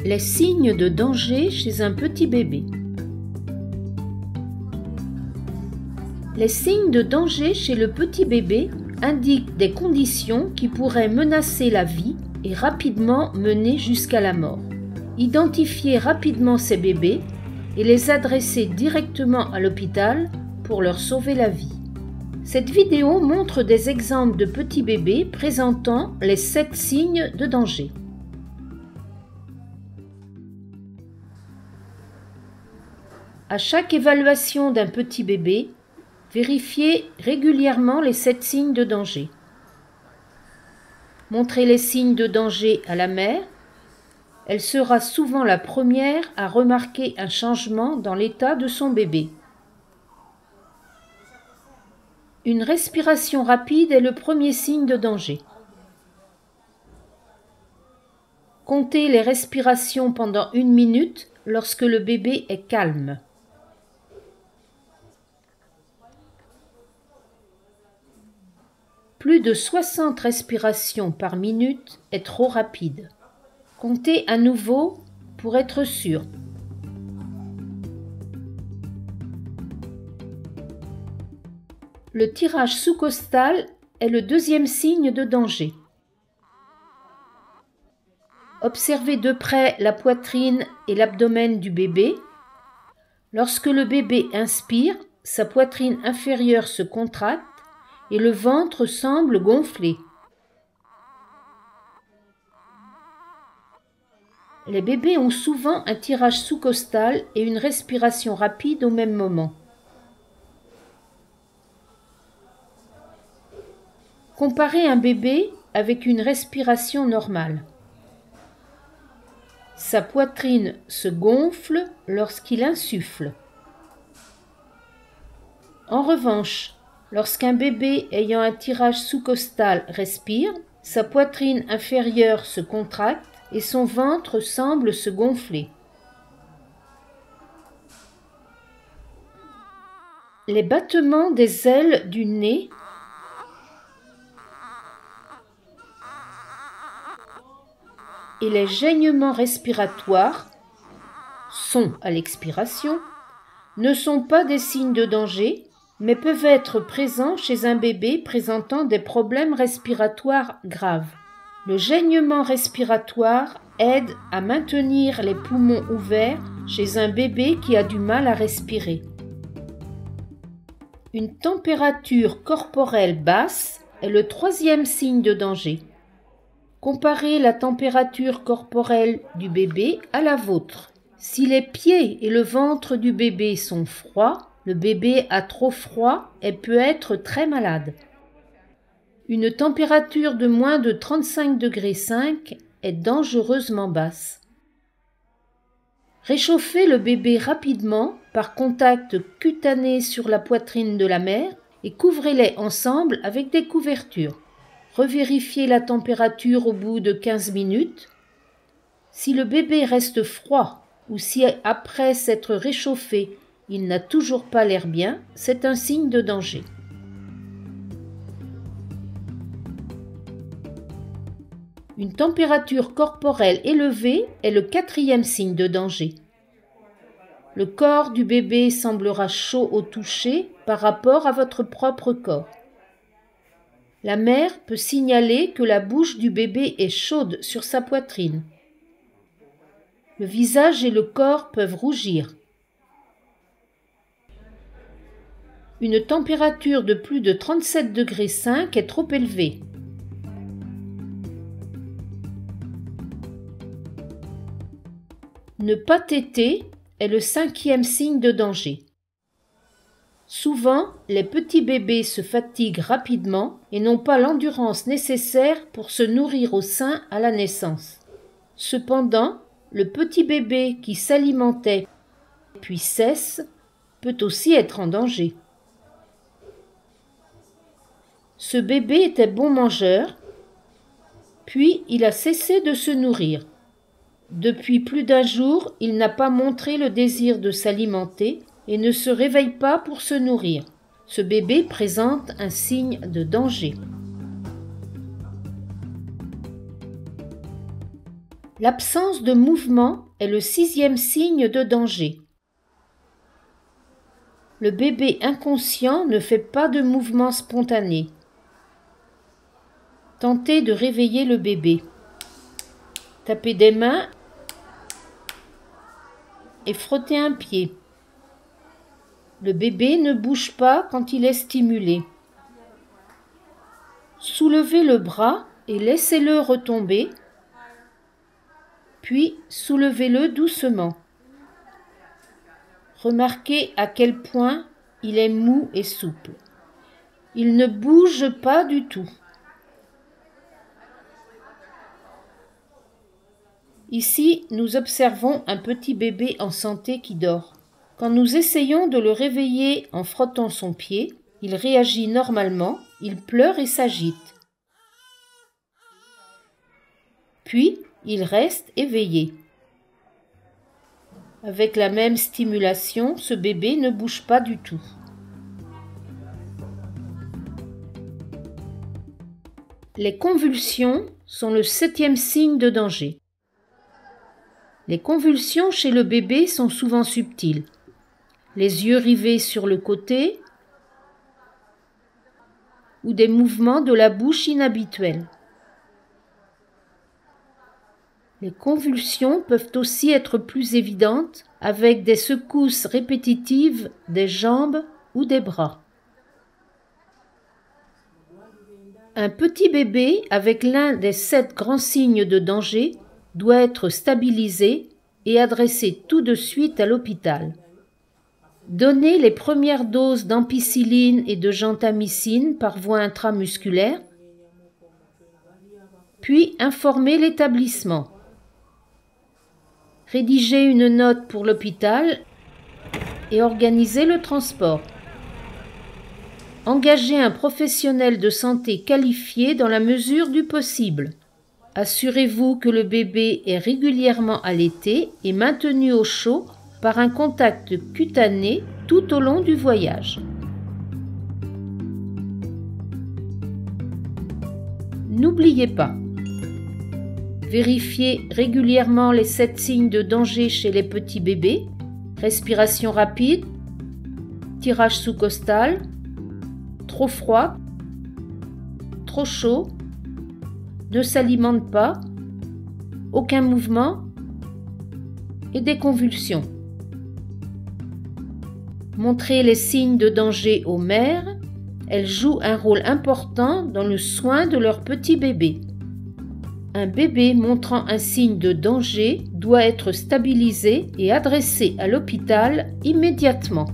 Les signes de danger chez un petit bébé. Les signes de danger chez le petit bébé indiquent des conditions qui pourraient menacer la vie et rapidement mener jusqu'à la mort. Identifiez rapidement ces bébés et les adresser directement à l'hôpital pour leur sauver la vie. Cette vidéo montre des exemples de petits bébés présentant les 7 signes de danger. À chaque évaluation d'un petit bébé, vérifiez régulièrement les 7 signes de danger. Montrez les signes de danger à la mère. Elle sera souvent la première à remarquer un changement dans l'état de son bébé. Une respiration rapide est le premier signe de danger. Comptez les respirations pendant 1 minute lorsque le bébé est calme. Plus de 60 respirations par minute est trop rapide. Comptez à nouveau pour être sûr. Le tirage sous-costal est le deuxième signe de danger. Observez de près la poitrine et l'abdomen du bébé. Lorsque le bébé inspire, sa poitrine inférieure se contracte et le ventre semble gonfler. Les bébés ont souvent un tirage sous-costal et une respiration rapide au même moment. Comparez un bébé avec une respiration normale. Sa poitrine se gonfle lorsqu'il insuffle. En revanche, lorsqu'un bébé ayant un tirage sous-costal respire, sa poitrine inférieure se contracte et son ventre semble se gonfler. Les battements des ailes du nez et les gênements respiratoires, sons à l'expiration, ne sont pas des signes de danger, mais peuvent être présents chez un bébé présentant des problèmes respiratoires graves. Le gênement respiratoire aide à maintenir les poumons ouverts chez un bébé qui a du mal à respirer. Une température corporelle basse est le troisième signe de danger. Comparez la température corporelle du bébé à la vôtre. Si les pieds et le ventre du bébé sont froids, le bébé a trop froid et peut être très malade. Une température de moins de 35,5 degrés est dangereusement basse. Réchauffez le bébé rapidement par contact cutané sur la poitrine de la mère et couvrez-les ensemble avec des couvertures. Revérifiez la température au bout de 15 minutes. Si le bébé reste froid ou si après s'être réchauffé, il n'a toujours pas l'air bien, c'est un signe de danger. Une température corporelle élevée est le quatrième signe de danger. Le corps du bébé semblera chaud au toucher par rapport à votre propre corps. La mère peut signaler que la bouche du bébé est chaude sur sa poitrine. Le visage et le corps peuvent rougir. Une température de plus de 37,5 degrés est trop élevée. Ne pas téter est le 5e signe de danger. Souvent, les petits bébés se fatiguent rapidement et n'ont pas l'endurance nécessaire pour se nourrir au sein à la naissance. Cependant, le petit bébé qui s'alimentait puis cesse peut aussi être en danger. Ce bébé était bon mangeur, puis il a cessé de se nourrir. Depuis plus d'1 jour, il n'a pas montré le désir de s'alimenter et ne se réveille pas pour se nourrir. Ce bébé présente un signe de danger. L'absence de mouvement est le 6e signe de danger. Le bébé inconscient ne fait pas de mouvement spontané. Tentez de réveiller le bébé. Tapez des mains et frottez un pied. Le bébé ne bouge pas quand il est stimulé. Soulevez le bras et laissez-le retomber, puis soulevez-le doucement. Remarquez à quel point il est mou et souple. Il ne bouge pas du tout. Ici, nous observons un petit bébé en santé qui dort. Quand nous essayons de le réveiller en frottant son pied, il réagit normalement, il pleure et s'agite. Puis, il reste éveillé. Avec la même stimulation, ce bébé ne bouge pas du tout. Les convulsions sont le 7e signe de danger. Les convulsions chez le bébé sont souvent subtiles. Les yeux rivés sur le côté ou des mouvements de la bouche inhabituels. Les convulsions peuvent aussi être plus évidentes avec des secousses répétitives des jambes ou des bras. Un petit bébé avec l'un des 7 grands signes de danger doit être stabilisé et adressé tout de suite à l'hôpital. Donnez les premières doses d'ampicilline et de gentamicine par voie intramusculaire, puis informez l'établissement. Rédigez une note pour l'hôpital et organisez le transport. Engagez un professionnel de santé qualifié dans la mesure du possible. Assurez-vous que le bébé est régulièrement allaité et maintenu au chaud par un contact cutané tout au long du voyage. N'oubliez pas, vérifiez régulièrement les 7 signes de danger chez les petits bébés: respiration rapide, tirage sous-costal, trop froid, trop chaud, ne s'alimente pas, aucun mouvement et des convulsions. Montrez les signes de danger aux mères, elles jouent un rôle important dans le soin de leur petit bébé. Un bébé montrant un signe de danger doit être stabilisé et adressé à l'hôpital immédiatement.